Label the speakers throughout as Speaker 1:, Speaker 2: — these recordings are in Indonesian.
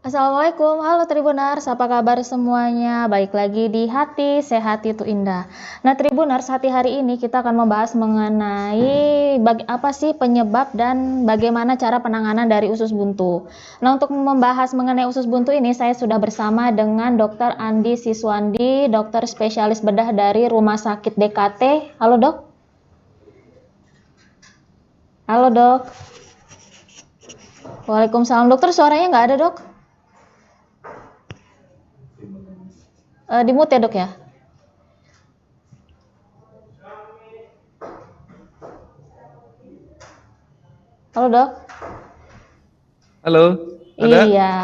Speaker 1: Assalamualaikum, halo Tribuners, apa kabar semuanya? Baik lagi di Hati, Sehat Itu Indah. Nah Tribuners, hari ini kita akan membahas mengenai apa sih penyebab dan bagaimana cara penanganan dari usus buntu. Nah untuk membahas mengenai usus buntu ini, saya sudah bersama dengan Dr. Andi Siswandi, dokter spesialis bedah dari Rumah Sakit DKT. Halo dok. Halo dok. Waalaikumsalam dokter, suaranya nggak ada dok? Di mute ya dok ya? Halo dok.
Speaker 2: Halo, ada?
Speaker 1: Iya.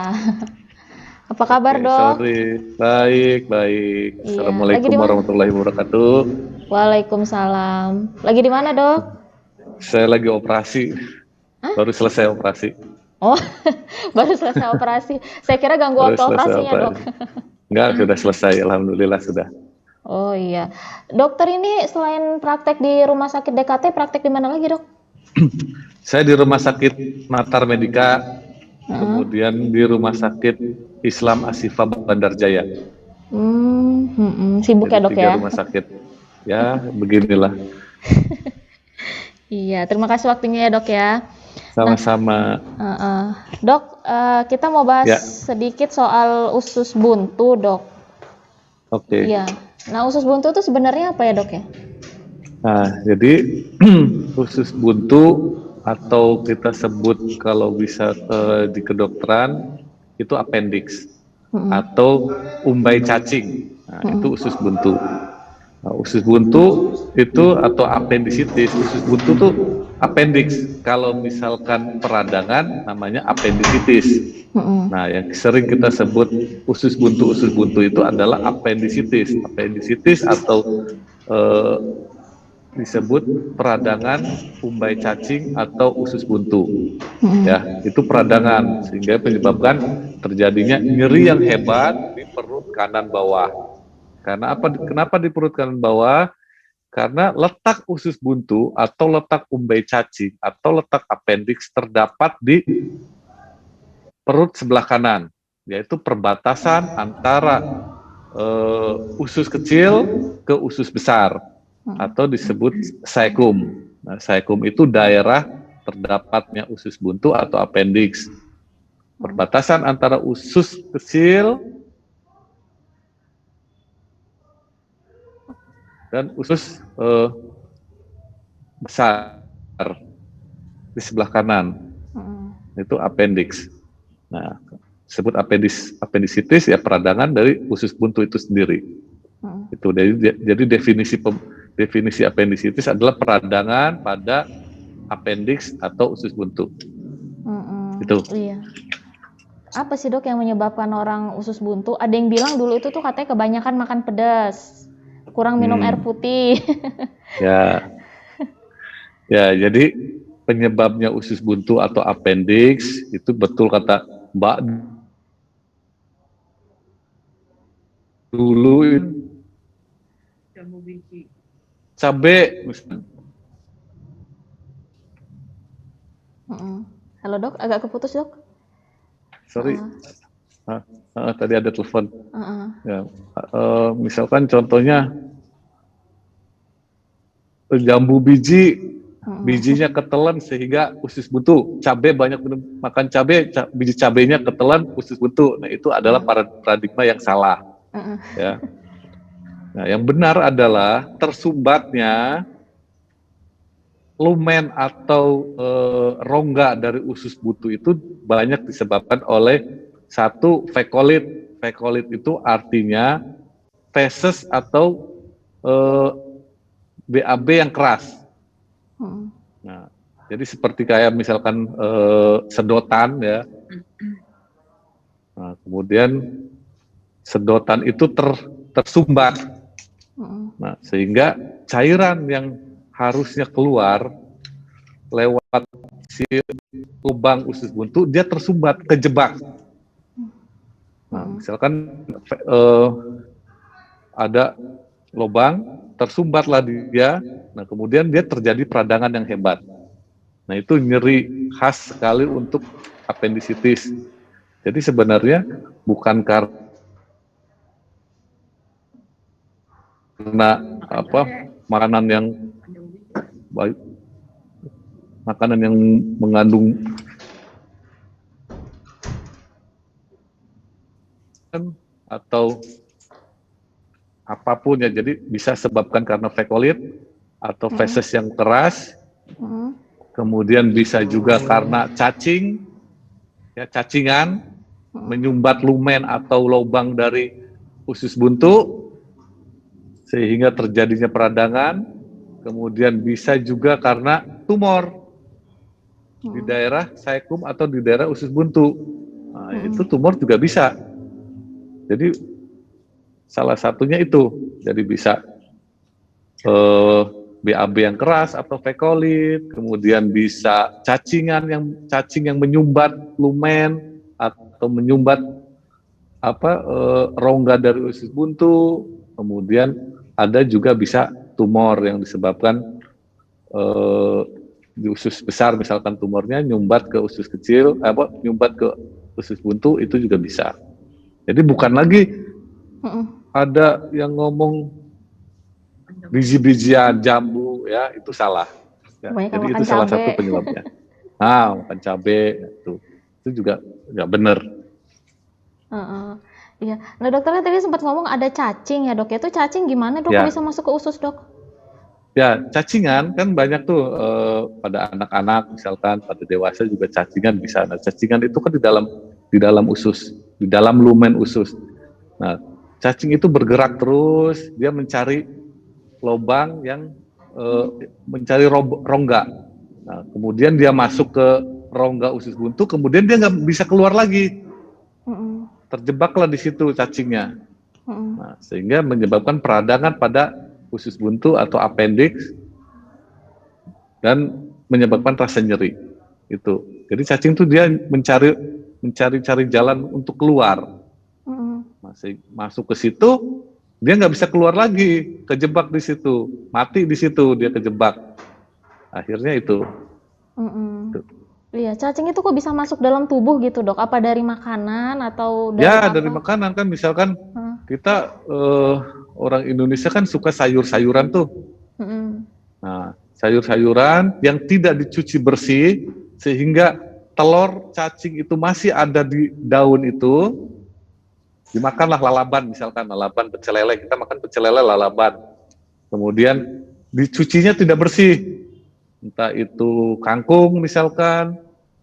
Speaker 1: Apa kabar
Speaker 2: Oke,
Speaker 1: dok?
Speaker 2: sorry. Baik.
Speaker 1: Iya.
Speaker 2: Assalamualaikum warahmatullahi wabarakatuh.
Speaker 1: Waalaikumsalam. Lagi di mana dok?
Speaker 2: Saya lagi operasi.
Speaker 1: Hah?
Speaker 2: Baru selesai operasi.
Speaker 1: Oh, baru selesai operasi. Saya kira ganggu
Speaker 2: Baru
Speaker 1: waktu
Speaker 2: selesai
Speaker 1: operasinya dok.
Speaker 2: Enggak, sudah selesai. Alhamdulillah sudah.
Speaker 1: Oh iya. Dokter ini selain praktek di Rumah Sakit DKT, praktek di mana lagi dok?
Speaker 2: Saya di Rumah Sakit Matar Medika, kemudian di Rumah Sakit Islam Ashifa Bandar Jaya.
Speaker 1: Sibuk ya
Speaker 2: Jadi
Speaker 1: dok
Speaker 2: 3
Speaker 1: ya?
Speaker 2: rumah sakit. Ya, beginilah.
Speaker 1: Iya, terima kasih waktunya ya dok ya.
Speaker 2: Sama-sama.
Speaker 1: Dok, kita mau bahas
Speaker 2: Ya.
Speaker 1: sedikit soal usus buntu dok.
Speaker 2: Oke.
Speaker 1: Iya. Nah, usus buntu itu sebenarnya apa ya dok ya?
Speaker 2: Nah, jadi usus buntu atau kita sebut kalau bisa di kedokteran itu appendix atau umbai cacing. Nah, itu usus buntu. Nah, usus buntu itu atau appendicitis, usus buntu tuh appendix. Kalau misalkan peradangan namanya appendicitis. Nah, yang sering kita sebut usus buntu itu adalah appendicitis. Appendicitis atau disebut peradangan umbai cacing atau usus buntu. Ya, itu peradangan sehingga menyebabkan terjadinya nyeri yang hebat di perut kanan bawah. Karena apa? Kenapa di perut kanan bawah? Karena letak usus buntu atau letak umbai cacing atau letak appendix terdapat di perut sebelah kanan, yaitu perbatasan antara usus kecil ke usus besar atau disebut cecum. Nah, cecum itu daerah terdapatnya usus buntu atau appendix. Perbatasan antara usus kecil dan usus besar di sebelah kanan. Itu appendix. Nah, disebut appendicitis ya peradangan dari usus buntu itu sendiri. Itu jadi definisi appendicitis adalah peradangan pada appendix atau usus buntu. Itu.
Speaker 1: Iya. Apa sih dok yang menyebabkan orang usus buntu? Ada yang bilang dulu itu tuh katanya kebanyakan makan pedas, kurang minum air putih.
Speaker 2: Ya. Ya, jadi penyebabnya usus buntu atau appendix itu betul kata Mbak dulu cabai misalnya.
Speaker 1: Halo dok, agak keputus dok.
Speaker 2: Sorry, tadi ada telepon. Ya, misalkan contohnya jambu bijinya ketelan sehingga usus buntu. Cabai banyak makan cabai, biji cabainya ketelan usus buntu. Nah itu adalah paradigma yang salah. Ya. Nah yang benar adalah tersumbatnya lumen atau rongga dari usus buntu itu banyak disebabkan oleh satu fekolit. Fekolit itu artinya feses atau BAB yang keras. Nah, jadi seperti kayak misalkan sedotan ya. Nah, kemudian sedotan itu tersumbat. Nah, sehingga cairan yang harusnya keluar lewat si lubang usus buntu dia tersumbat, kejebak. Nah, misalkan ada lubang, tersumbatlah dia, nah kemudian dia terjadi peradangan yang hebat. Nah itu nyeri khas sekali untuk appendicitis. Jadi sebenarnya bukan karena makanan yang baik, makanan yang mengandung atau apapun ya, jadi bisa sebabkan karena fekolit atau feses yang keras, kemudian bisa juga karena cacing, ya cacingan, menyumbat lumen atau lubang dari usus buntu sehingga terjadinya peradangan, kemudian bisa juga karena tumor di daerah saikum atau di daerah usus buntu. Nah, itu tumor juga bisa. Jadi salah satunya itu, jadi bisa BAB yang keras atau fekolit, kemudian bisa cacing yang menyumbat lumen atau menyumbat rongga dari usus buntu, kemudian ada juga bisa tumor yang disebabkan di usus besar, misalkan tumornya nyumbat ke usus kecil, nyumbat ke usus buntu, itu juga bisa. Jadi bukan lagi ada yang ngomong biji-bijian jambu, ya itu salah. Ya, jadi itu salah satu penyebabnya. Makan cabai itu juga nggak benar.
Speaker 1: Iya. Nah dokternya tadi sempat ngomong ada cacing ya dok. Itu cacing gimana dok?
Speaker 2: Ya.
Speaker 1: Bisa masuk ke usus dok?
Speaker 2: Ya, cacingan kan banyak tuh pada anak-anak, misalkan pada dewasa juga cacingan bisa. Nah, cacingan itu kan di dalam usus, di dalam lumen usus. Nah, cacing itu bergerak terus, dia mencari lubang yang mencari rongga. Nah, kemudian dia masuk ke rongga usus buntu, kemudian dia nggak bisa keluar lagi, terjebaklah di situ cacingnya. Nah, sehingga menyebabkan peradangan pada usus buntu atau appendix dan menyebabkan rasa nyeri itu. Jadi cacing itu dia mencari jalan untuk keluar. Masuk ke situ, dia nggak bisa keluar lagi, kejebak di situ, mati di situ, dia kejebak. Akhirnya itu.
Speaker 1: Iya, cacing itu kok bisa masuk dalam tubuh gitu dok? Apa dari makanan atau dari
Speaker 2: apa? Dari makanan kan, misalkan kita orang Indonesia kan suka sayur-sayuran tuh. Nah, sayur-sayuran yang tidak dicuci bersih sehingga telur cacing itu masih ada di daun itu, dimakanlah lalaban, misalkan lalaban pecel lele, kita makan pecel lele lalaban. Kemudian dicucinya tidak bersih. Entah itu kangkung misalkan,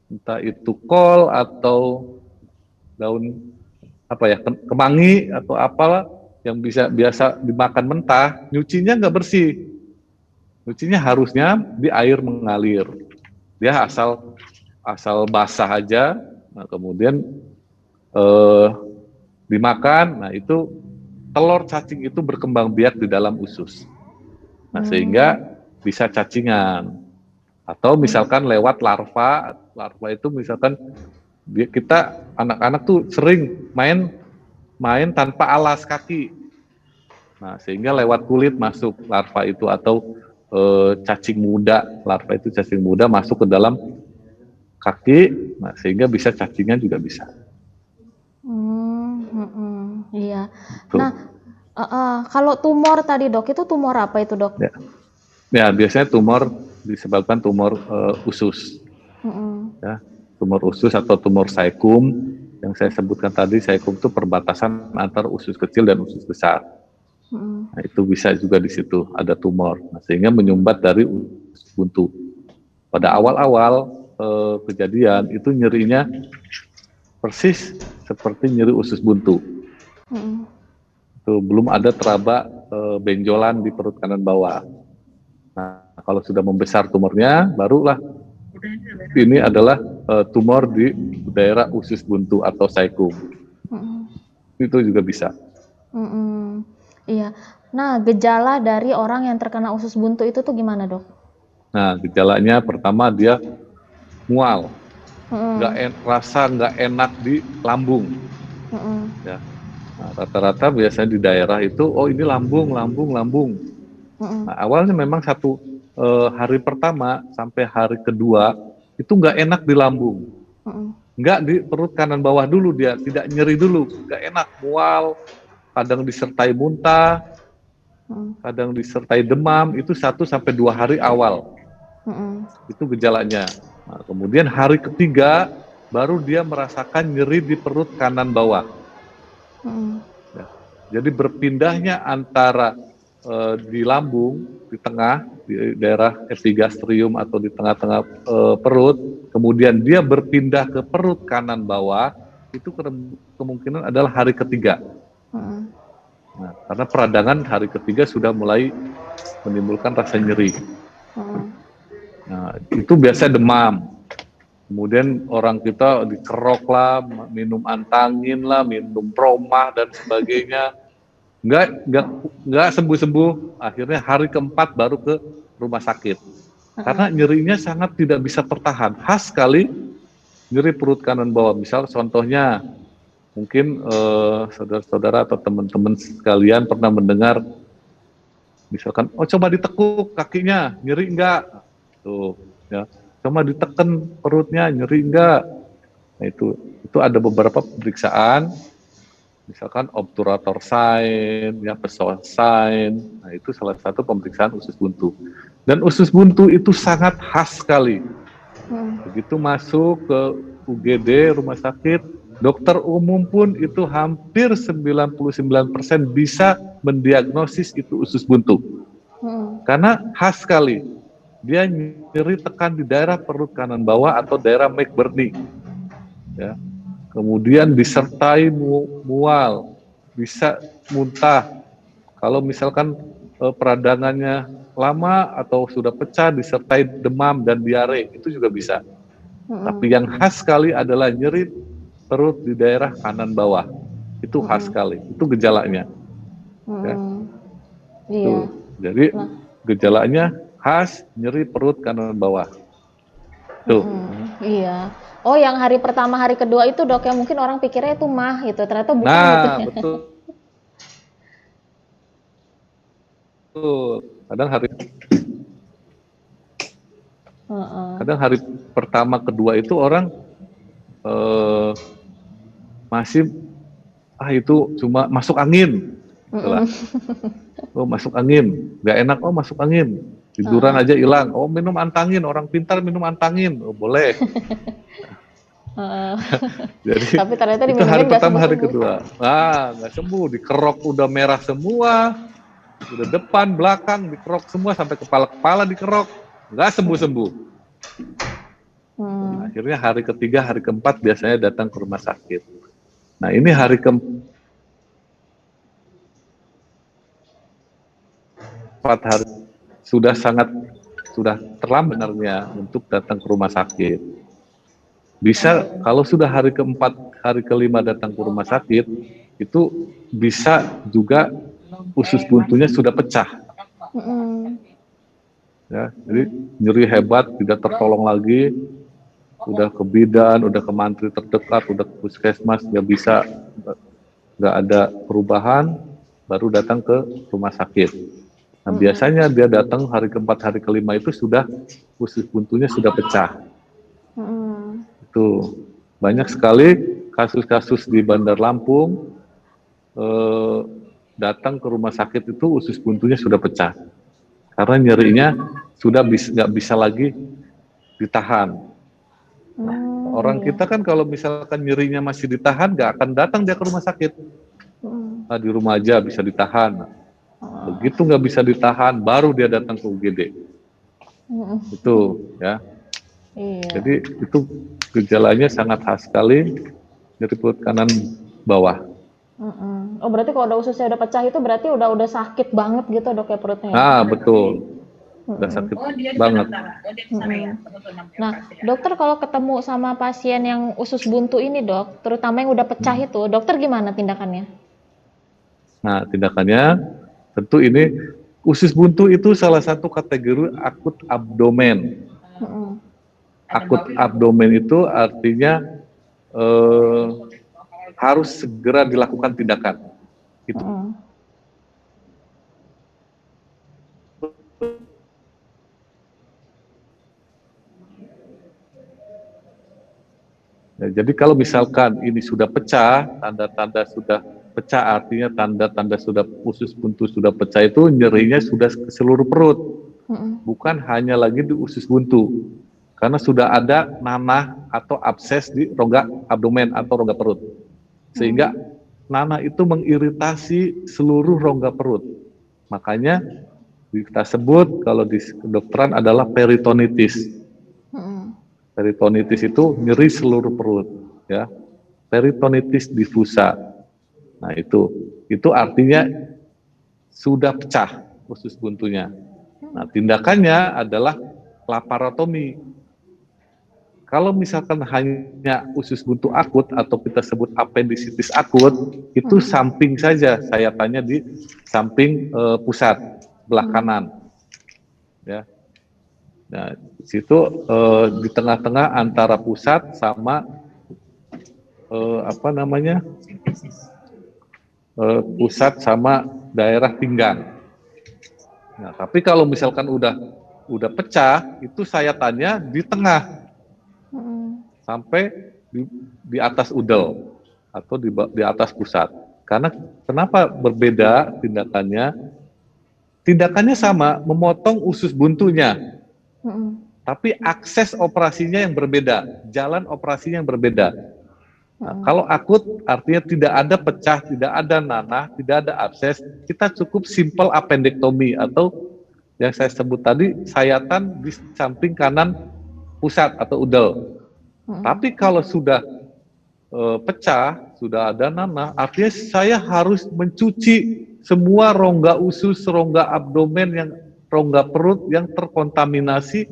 Speaker 2: entah itu kol atau daun kemangi atau apalah yang biasa dimakan mentah, nyucinya nggak bersih. Nyucinya harusnya di air mengalir. Dia asal basah aja, nah kemudian dimakan. Nah itu telur cacing itu berkembang biak di dalam usus. Nah sehingga bisa cacingan. Atau misalkan lewat larva itu misalkan kita anak-anak tuh sering main tanpa alas kaki. Nah, sehingga lewat kulit masuk larva itu atau cacing muda, larva itu cacing muda masuk ke dalam kaki, nah sehingga bisa cacingan juga bisa.
Speaker 1: Iya. Nah, kalau tumor tadi dok, itu tumor apa itu dok?
Speaker 2: Ya biasanya tumor disebabkan tumor usus. Ya, tumor usus atau tumor saikum. Yang saya sebutkan tadi, saikum itu perbatasan antara usus kecil dan usus besar. Nah, itu bisa juga di situ ada tumor, nah, sehingga menyumbat dari usus buntu. Pada awal-awal kejadian itu nyerinya persis seperti nyeri usus buntu. Itu belum ada teraba benjolan di perut kanan bawah. Nah, kalau sudah membesar tumornya, barulah ini adalah tumor di daerah usus buntu atau saikum. Itu juga bisa.
Speaker 1: Iya. Nah, gejala dari orang yang terkena usus buntu itu tuh gimana dok?
Speaker 2: Nah, gejalanya pertama dia mual, rasa nggak enak di lambung. Ya. Nah, rata-rata biasanya di daerah itu, oh ini lambung. Nah, awalnya memang hari pertama sampai hari kedua itu nggak enak di lambung. nggak di perut kanan bawah dulu, dia tidak nyeri dulu, nggak enak, mual, kadang disertai muntah, kadang disertai demam, itu 1 sampai 2 hari awal, itu gejalanya. Nah, kemudian hari ketiga baru dia merasakan nyeri di perut kanan bawah. Ya. Jadi berpindahnya antara di lambung, di tengah, di daerah epigastrium atau di tengah-tengah perut, kemudian dia berpindah ke perut kanan bawah, itu kemungkinan adalah hari ketiga. Nah, karena peradangan hari ketiga sudah mulai menimbulkan rasa nyeri. Nah, itu biasa demam. Kemudian orang kita dikerok lah, minum antangin lah, minum promah dan sebagainya. Nggak sembuh-sembuh. Akhirnya hari keempat baru ke rumah sakit. Karena nyerinya sangat tidak bisa tertahan. Khas sekali nyeri perut kanan bawah. Misal contohnya, mungkin saudara-saudara atau teman-teman sekalian pernah mendengar, misalkan, oh coba ditekuk kakinya, nyeri enggak? Tuh, ya. Coba ditekan perutnya, nyeri enggak? Nah, itu ada beberapa pemeriksaan, misalkan obturator sign, ya, pessoa sign. Nah, itu salah satu pemeriksaan usus buntu. Dan usus buntu itu sangat khas sekali. Begitu masuk ke UGD, rumah sakit, dokter umum pun itu hampir 99% bisa mendiagnosis itu usus buntu. Karena khas sekali. Dia nyeri tekan di daerah perut kanan bawah atau daerah McBurney. Ya. Kemudian disertai mual, bisa muntah. Kalau misalkan peradangannya lama atau sudah pecah, disertai demam dan diare, itu juga bisa. Tapi yang khas sekali adalah nyeri perut di daerah kanan bawah. Itu khas sekali, itu gejalanya. Ya.
Speaker 1: Iya.
Speaker 2: Jadi gejalanya khas nyeri perut kanan bawah. Tuh.
Speaker 1: Iya. Oh, yang hari pertama, hari kedua itu dok, yang mungkin orang pikirnya itu mah gitu, ternyata bukan gitu.
Speaker 2: Nah, betul. Kadang hari pertama, kedua itu orang masih itu cuma masuk angin, itulah. Oh masuk angin, nggak enak, oh masuk angin, tiduran aja hilang, oh minum antangin, orang pintar minum antangin, oh boleh. Jadi
Speaker 1: Tapi ternyata
Speaker 2: itu
Speaker 1: diminumin
Speaker 2: hari
Speaker 1: nggak
Speaker 2: pertama, hari
Speaker 1: sembuh-sembuh.
Speaker 2: kedua, nggak sembuh, dikerok udah merah semua, udah depan belakang dikerok semua sampai kepala dikerok, nggak sembuh-sembuh. Akhirnya hari ketiga, hari keempat biasanya datang ke rumah sakit. Nah ini hari keempat, hari sudah terlambat sebenarnya untuk datang ke rumah sakit. Bisa kalau sudah hari keempat, hari kelima datang ke rumah sakit, itu bisa juga usus buntunya sudah pecah. Ya, jadi nyeri hebat, tidak tertolong lagi, udah ke bidan, udah ke mantri terdekat, udah ke puskesmas, nggak ada perubahan, baru datang ke rumah sakit. Nah, biasanya dia datang hari keempat, hari kelima itu sudah usus buntunya sudah pecah. Itu banyak sekali kasus-kasus di Bandar Lampung datang ke rumah sakit itu usus buntunya sudah pecah karena nyerinya sudah nggak bisa lagi ditahan. Orang kita kan kalau misalkan nyerinya masih ditahan, nggak akan datang dia ke rumah sakit. Nah, di rumah aja bisa ditahan. Begitu nggak bisa ditahan, baru dia datang ke UGD. Itu ya.
Speaker 1: Iya.
Speaker 2: Jadi itu gejalanya sangat khas sekali, nyeri perut kanan bawah.
Speaker 1: Oh berarti kalau udah ususnya udah pecah itu berarti udah sakit banget gitu dok ya perutnya?
Speaker 2: Ah betul, udah sakit banget.
Speaker 1: Nah dokter kalau ketemu sama pasien yang usus buntu ini dok, terutama yang udah pecah itu, dokter gimana tindakannya?
Speaker 2: Nah tindakannya tentu ini usus buntu itu salah satu kategori akut abdomen. Akut abdomen itu artinya harus segera dilakukan tindakan. Itu Ya, jadi kalau misalkan ini sudah pecah, tanda-tanda sudah pecah artinya tanda-tanda sudah usus buntu sudah pecah itu nyerinya sudah ke seluruh perut, bukan hanya lagi di usus buntu, karena sudah ada nanah atau abses di rongga abdomen atau rongga perut, sehingga nanah itu mengiritasi seluruh rongga perut. Makanya kita sebut kalau di kedokteran adalah peritonitis. Peritonitis itu nyeri seluruh perut, ya. Peritonitis difusa. Nah, itu artinya sudah pecah usus buntunya. Nah, tindakannya adalah laparotomi. Kalau misalkan hanya usus buntu akut atau kita sebut apendisitis akut, itu samping saja, sayatannya di samping pusat belah kanan, ya. Nah, di situ di tengah-tengah antara pusat sama pusat sama daerah pinggang. Nah, tapi kalau misalkan udah pecah, itu sayatannya di tengah sampai di atas udel atau di atas pusat. Karena kenapa berbeda tindakannya? Tindakannya sama, memotong usus buntunya. Tapi akses operasinya yang berbeda, jalan operasinya yang berbeda. Nah, kalau akut artinya tidak ada pecah, tidak ada nanah, tidak ada abses, kita cukup simple appendektomi atau yang saya sebut tadi sayatan di samping kanan pusat atau udel. Tapi kalau sudah pecah, sudah ada nanah, artinya saya harus mencuci semua rongga usus, rongga abdomen, rongga perut yang terkontaminasi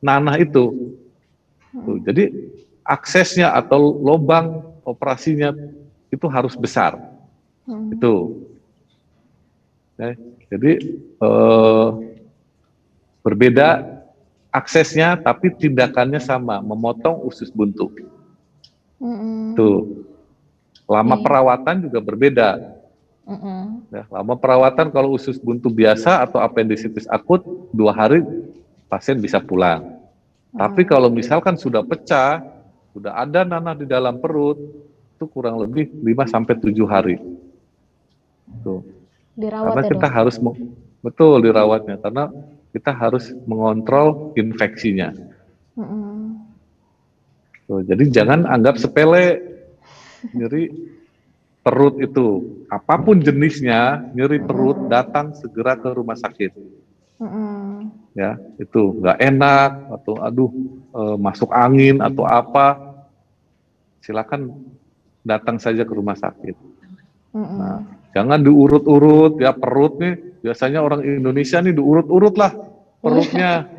Speaker 2: nanah itu. Tuh, jadi aksesnya atau lubang operasinya itu harus besar. Itu. Ya, jadi berbeda aksesnya, tapi tindakannya sama, memotong usus buntu. Tuh. Lama perawatan juga berbeda. Ya, lama perawatan kalau usus buntu biasa atau apendisitis akut 2 hari pasien bisa pulang. Tapi kalau misalkan sudah pecah, sudah ada nanah di dalam perut, itu kurang lebih 5-7 hari. Tuh.
Speaker 1: Dirawat
Speaker 2: karena
Speaker 1: ya,
Speaker 2: kita
Speaker 1: Dok?
Speaker 2: harus betul dirawatnya, karena kita harus mengontrol infeksinya. Tuh, jadi jangan anggap sepele nyeri perut itu, apapun jenisnya, nyeri perut, datang segera ke rumah sakit. Ya, itu nggak enak atau masuk angin atau apa, silakan datang saja ke rumah sakit. Nah, jangan diurut-urut ya perut nih. Biasanya orang Indonesia nih diurut-urut lah perutnya.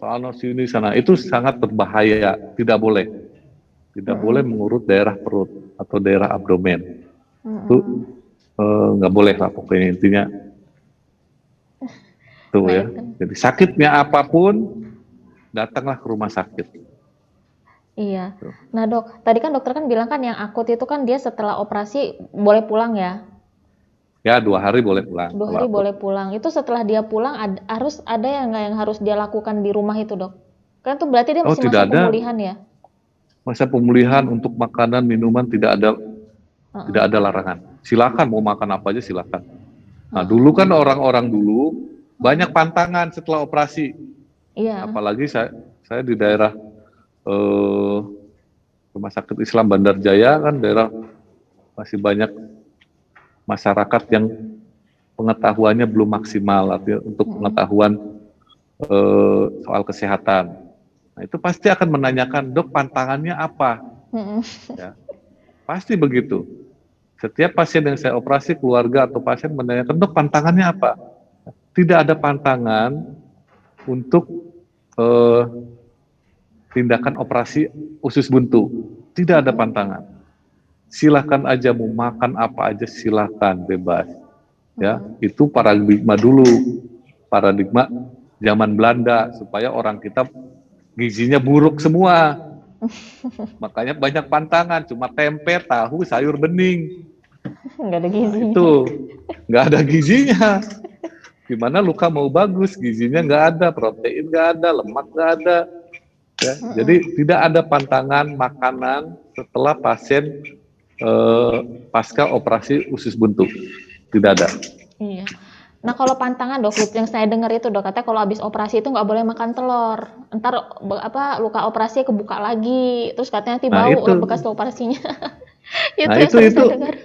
Speaker 2: Sana sini sana, itu sangat berbahaya, tidak boleh. Tidak boleh mengurut daerah perut atau daerah abdomen. Itu nggak boleh lah pokoknya intinya. Tuh ya. Jadi sakitnya apapun, datanglah ke rumah sakit.
Speaker 1: Iya. Nah, Dok, tadi kan dokter kan bilang kan yang akut itu kan dia setelah operasi boleh pulang ya?
Speaker 2: Ya, 2 hari boleh pulang.
Speaker 1: 2 hari boleh pulang. Itu setelah dia pulang harus ada yang nggak yang harus dia lakukan di rumah itu, Dok? Kan itu berarti dia masih masa pemulihan ya?
Speaker 2: Masa pemulihan untuk makanan, minuman tidak ada larangan. Silakan mau makan apa aja silakan. Nah, dulu kan orang-orang dulu banyak pantangan setelah operasi.
Speaker 1: Iya.
Speaker 2: Apalagi saya di daerah Rumah Sakit Islam Bandar Jaya kan daerah masih banyak masyarakat yang pengetahuannya belum maksimal artinya untuk pengetahuan soal kesehatan. Nah, itu pasti akan menanyakan, Dok, pantangannya apa? Ya, pasti begitu. Setiap pasien yang saya operasi, keluarga atau pasien menanyakan, Dok, pantangannya apa? Tidak ada pantangan untuk tindakan operasi usus buntu. Tidak ada pantangan. Silakan aja mau makan apa aja silakan, bebas. Ya, itu paradigma dulu. Paradigma zaman Belanda supaya orang kita gizinya buruk semua. Makanya banyak pantangan, cuma tempe, tahu, sayur bening.
Speaker 1: Nggak ada gizinya.
Speaker 2: Itu nggak ada gizinya. Gimana luka mau bagus, gizinya nggak ada, protein nggak ada, lemak nggak ada. Ya. Jadi tidak ada pantangan makanan setelah pasien pasca operasi usus buntu, tidak ada.
Speaker 1: Iya. Nah kalau pantangan dok, yang saya dengar itu dok, katanya kalau habis operasi itu nggak boleh makan telur. Ntar luka operasi kebuka lagi, terus katanya nanti
Speaker 2: Nah
Speaker 1: bau
Speaker 2: itu,
Speaker 1: bekas operasinya. Itu
Speaker 2: nah
Speaker 1: yang
Speaker 2: itu
Speaker 1: sering
Speaker 2: itu,
Speaker 1: saya dengar.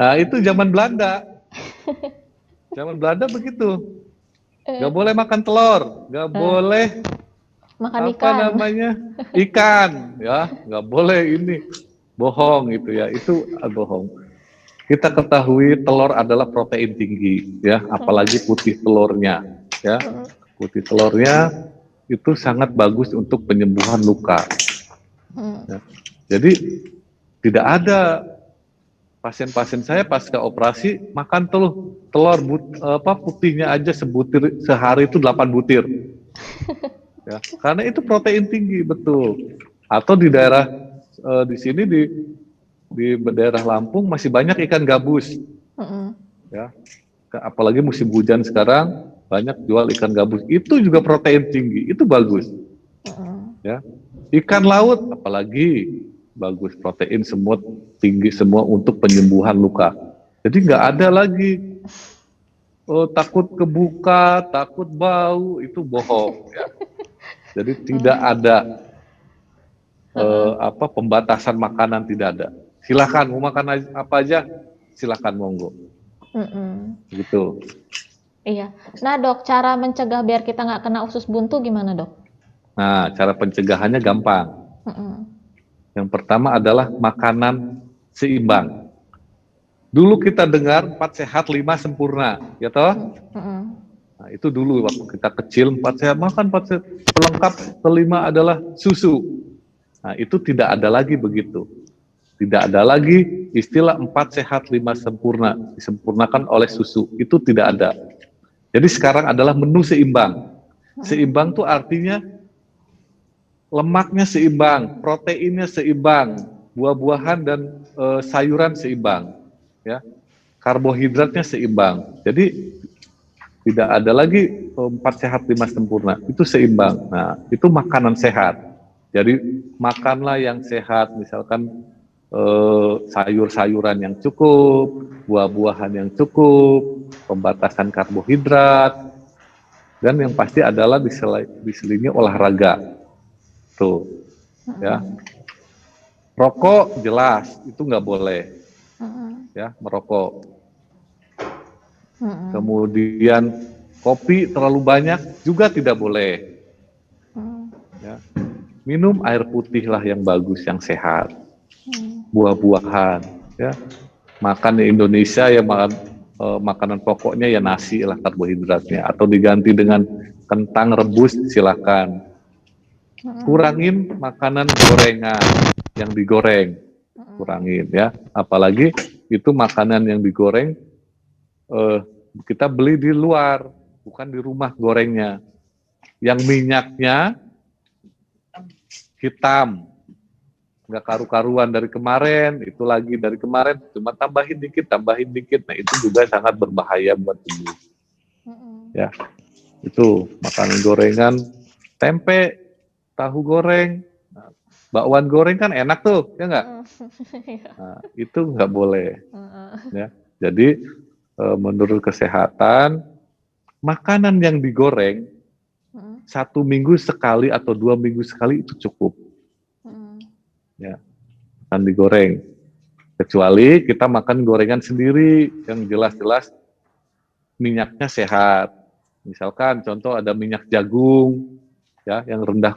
Speaker 2: nah itu zaman Belanda. Zaman Belanda begitu. Nggak
Speaker 1: Eh,
Speaker 2: boleh makan telur, nggak
Speaker 1: eh,
Speaker 2: boleh
Speaker 1: makan
Speaker 2: apa
Speaker 1: ikan.
Speaker 2: namanya ikan, ya nggak boleh ini, bohong itu ya, itu bohong. Kita ketahui telur adalah protein tinggi, ya, apalagi putih telurnya, ya, putih telurnya itu sangat bagus untuk penyembuhan luka. Ya. Jadi tidak ada pasien-pasien saya pasca operasi makan telur putihnya aja sebutir sehari itu 8 butir. Ya, karena itu protein tinggi betul. Atau di daerah di sini di daerah Lampung masih banyak ikan gabus, ya. Apalagi musim hujan sekarang banyak jual ikan gabus. Itu juga protein tinggi, itu bagus. Ya, ikan laut apalagi bagus, protein semua tinggi semua untuk penyembuhan luka. Jadi nggak ada lagi takut kebuka, takut bau, itu bohong. Ya. Jadi tidak ada pembatasan makanan, tidak ada. Silakan mau makan apa aja, silakan monggo. Gitu.
Speaker 1: Iya. Nah dok, cara mencegah biar kita nggak kena usus buntu gimana dok?
Speaker 2: Nah, cara pencegahannya gampang. Yang pertama adalah makanan seimbang. Dulu kita dengar 4 sehat 5 sempurna, ya toh? Nah, itu dulu waktu kita kecil 4 sehat makan 4 sehat. Pelengkap kelima adalah susu. Nah, itu tidak ada lagi begitu. Tidak ada lagi istilah 4 sehat 5 sempurna, disempurnakan oleh susu. Itu tidak ada. Jadi sekarang adalah menu seimbang. Seimbang itu artinya lemaknya seimbang, proteinnya seimbang, buah-buahan dan sayuran seimbang, ya. Karbohidratnya seimbang. Jadi tidak ada lagi 4 sehat 5 sempurna. Itu seimbang. Nah, itu makanan sehat. Jadi makanlah yang sehat, misalkan sayur-sayuran yang cukup, buah-buahan yang cukup, pembatasan karbohidrat, dan yang pasti adalah diselingi olahraga. Tuh, ya. Rokok jelas itu nggak boleh, ya, merokok. Kemudian kopi terlalu banyak juga tidak boleh. Ya. Minum air putih lah yang bagus, yang sehat. Buah-buahan, ya. Makan di Indonesia ya makanan pokoknya ya nasi lah karbohidratnya, atau diganti dengan kentang rebus silakan. Kurangin makanan gorengan yang digoreng, kurangin ya. Apalagi itu makanan yang digoreng kita beli di luar, bukan di rumah gorengnya. Yang minyaknya hitam, nggak karu-karuan dari kemarin, itu lagi dari kemarin, cuma tambahin dikit. Nah itu juga sangat berbahaya buat tubuh. Ya, itu makanan gorengan, tempe, tahu goreng, bakwan goreng kan enak tuh, ya nggak? Nah, itu nggak boleh. Ya, jadi menurut kesehatan, makanan yang digoreng 1 minggu sekali atau 2 minggu sekali itu cukup. Ya, kan digoreng. Kecuali kita makan gorengan sendiri yang jelas-jelas minyaknya sehat. Misalkan contoh ada minyak jagung, ya, yang rendah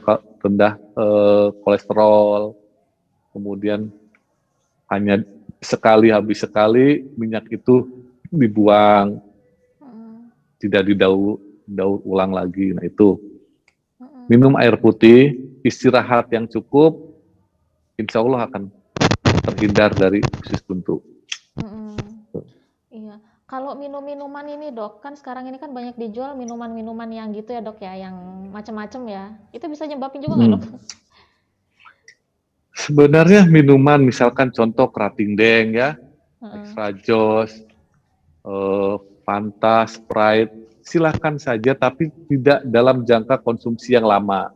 Speaker 2: kolesterol. Kemudian hanya habis sekali minyak itu dibuang, tidak didaur ulang lagi. Nah itu, minum air putih, istirahat yang cukup, insya Allah akan terhindar dari usus buntu.
Speaker 1: Iya. Kalau minum-minuman ini dok, kan sekarang ini kan banyak dijual minuman-minuman yang gitu ya dok ya, yang macam-macam ya. Itu bisa nyebabin juga nggak dok?
Speaker 2: Sebenarnya minuman, misalkan contoh kerating deng ya, extra jos, Fanta, Sprite, silakan saja, tapi tidak dalam jangka konsumsi yang lama.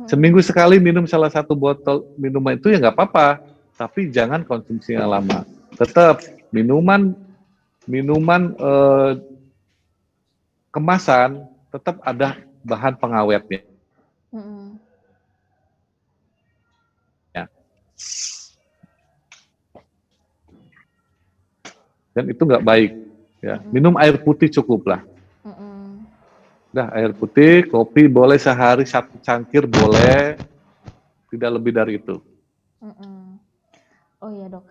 Speaker 2: Seminggu sekali minum salah satu botol minuman itu ya nggak apa-apa, tapi jangan konsumsi yang lama. Tetap minuman kemasan tetap ada bahan pengawetnya. Ya. Dan itu nggak baik. Ya. Minum air putih cukuplah. Dah, air putih, kopi boleh sehari 1 cangkir boleh, tidak lebih dari itu.
Speaker 1: Oh iya dok.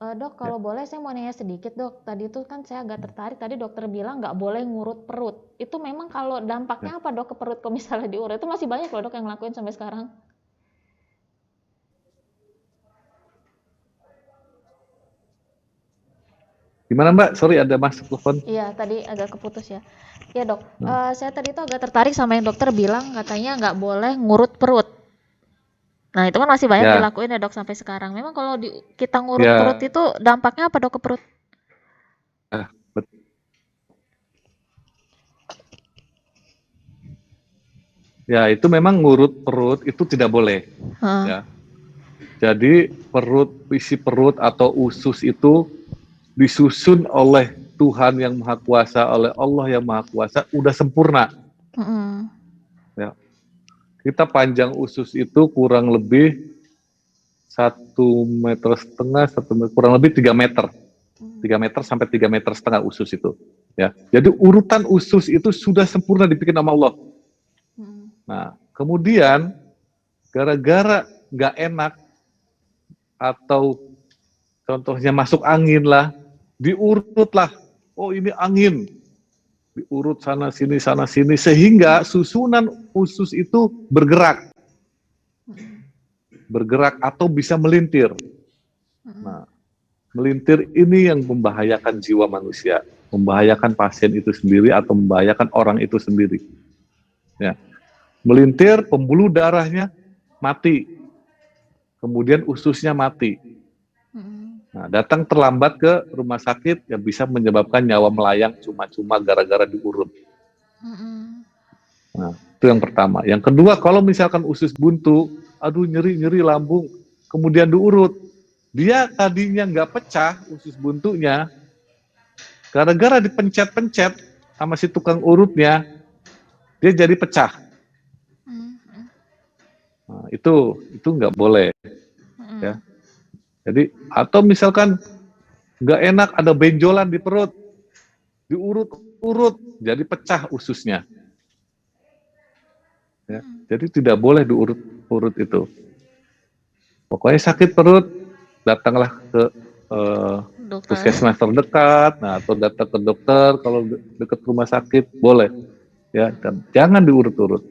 Speaker 1: Dok, kalau boleh saya mau nanya sedikit dok. Tadi itu kan saya agak tertarik. Tadi dokter bilang nggak boleh ngurut perut. Itu memang kalau dampaknya apa dok ke perut kalau misalnya diurut? Itu masih banyak loh dok yang ngelakuin sampai sekarang.
Speaker 2: Gimana Mbak? Sorry ada masuk telepon.
Speaker 1: Iya, tadi agak keputus ya. Ya dok, saya tadi itu agak tertarik sama yang dokter bilang katanya nggak boleh ngurut perut. Nah itu kan masih banyak dilakuin ya dok sampai sekarang. Memang kalau kita ngurut perut itu dampaknya apa dok ke perut?
Speaker 2: Ya itu memang ngurut perut itu tidak boleh. Ya. Jadi isi perut atau usus itu disusun oleh Tuhan yang Maha Kuasa, oleh Allah yang Maha Kuasa, udah sempurna. Ya. Kita panjang usus itu kurang lebih 1,5 meter, kurang lebih 3 meter. 3 meter sampai 3,5 meter usus itu. Ya. Jadi urutan usus itu sudah sempurna dibikin sama Allah. Nah, kemudian gara-gara nggak enak atau contohnya masuk angin lah, diurut lah. Oh ini angin, diurut sana sini sehingga susunan usus itu bergerak atau bisa melintir. Nah, melintir ini yang membahayakan jiwa manusia, membahayakan pasien itu sendiri atau membahayakan orang itu sendiri. Ya. Melintir, pembuluh darahnya mati, kemudian ususnya mati. Nah, datang terlambat ke rumah sakit yang bisa menyebabkan nyawa melayang cuma-cuma gara-gara diurut. Nah, itu yang pertama. Yang kedua, kalau misalkan usus buntu, aduh nyeri lambung, kemudian diurut, dia tadinya nggak pecah usus buntunya, gara-gara dipencet-pencet sama si tukang urutnya, dia jadi pecah. Nah, itu nggak boleh. Ya. Jadi atau misalkan nggak enak ada benjolan di perut, diurut-urut jadi pecah ususnya. Ya. Jadi tidak boleh diurut-urut itu. Pokoknya sakit perut, datanglah ke puskesmas terdekat, nah atau datang ke dokter kalau dekat rumah sakit boleh. Ya, dan jangan diurut-urut.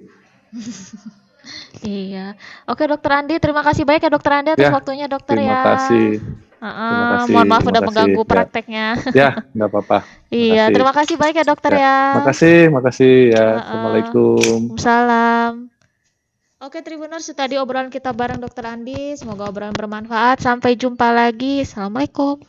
Speaker 1: Iya. Oke dokter Andi, terima kasih banyak ya dokter Andi atas waktunya dokter
Speaker 2: terima kasih.
Speaker 1: Terima kasih. Mohon maaf udah mengganggu prakteknya.
Speaker 2: Ya, nggak apa-apa.
Speaker 1: Iya, terima kasih banyak ya dokter ya.
Speaker 2: Makasih ya. Assalamualaikum.
Speaker 1: Salam. Oke Tribuners, tadi obrolan kita bareng dokter Andi. Semoga obrolan bermanfaat. Sampai jumpa lagi. Assalamualaikum.